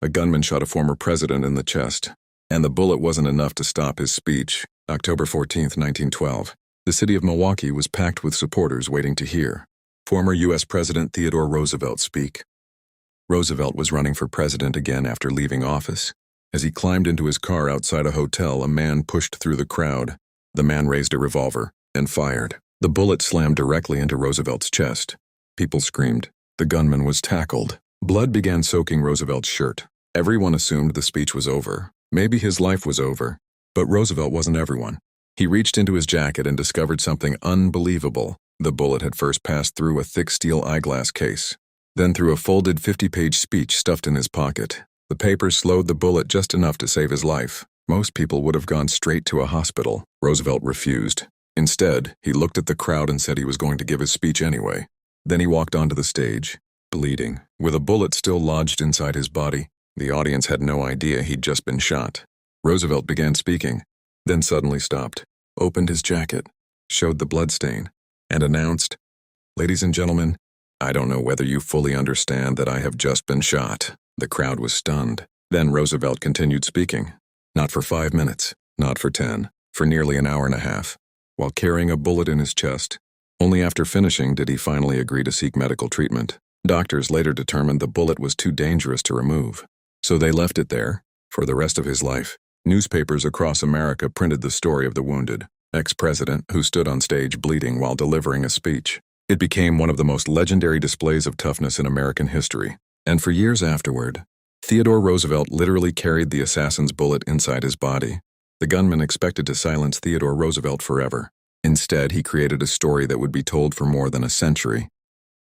A gunman shot a former president in the chest, and the bullet wasn't enough to stop his speech. October 14, 1912. The city of Milwaukee was packed with supporters waiting to hear former U.S. President Theodore Roosevelt speak. Roosevelt was running for president again after leaving office. As he climbed into his car outside a hotel, a man pushed through the crowd. The man raised a revolver and fired. The bullet slammed directly into Roosevelt's chest. People screamed. The gunman was tackled. Blood began soaking Roosevelt's shirt. Everyone assumed the speech was over. Maybe his life was over. But Roosevelt wasn't everyone. He reached into his jacket and discovered something unbelievable. The bullet had first passed through a thick steel eyeglass case, then through a folded 50-page speech stuffed in his pocket. The papers slowed the bullet just enough to save his life. Most people would have gone straight to a hospital. Roosevelt refused. Instead, he looked at the crowd and said he was going to give his speech anyway. Then he walked onto the stage, bleeding, with a bullet still lodged inside his body. The audience had no idea he'd just been shot. Roosevelt began speaking, then suddenly stopped, opened his jacket, showed the bloodstain, and announced, "Ladies and gentlemen, I don't know whether you fully understand that I have just been shot." The crowd was stunned. Then Roosevelt continued speaking. Not for 5 minutes, not for 10, for nearly an hour and a half, while carrying a bullet in his chest. Only after finishing did he finally agree to seek medical treatment. Doctors later determined the bullet was too dangerous to remove, so they left it there for the rest of his life. Newspapers across America printed the story of the wounded ex-president who stood on stage bleeding while delivering a speech. It became one of the most legendary displays of toughness in American history. And for years afterward, Theodore Roosevelt literally carried the assassin's bullet inside his body. The gunman expected to silence Theodore Roosevelt forever. Instead, he created a story that would be told for more than a century.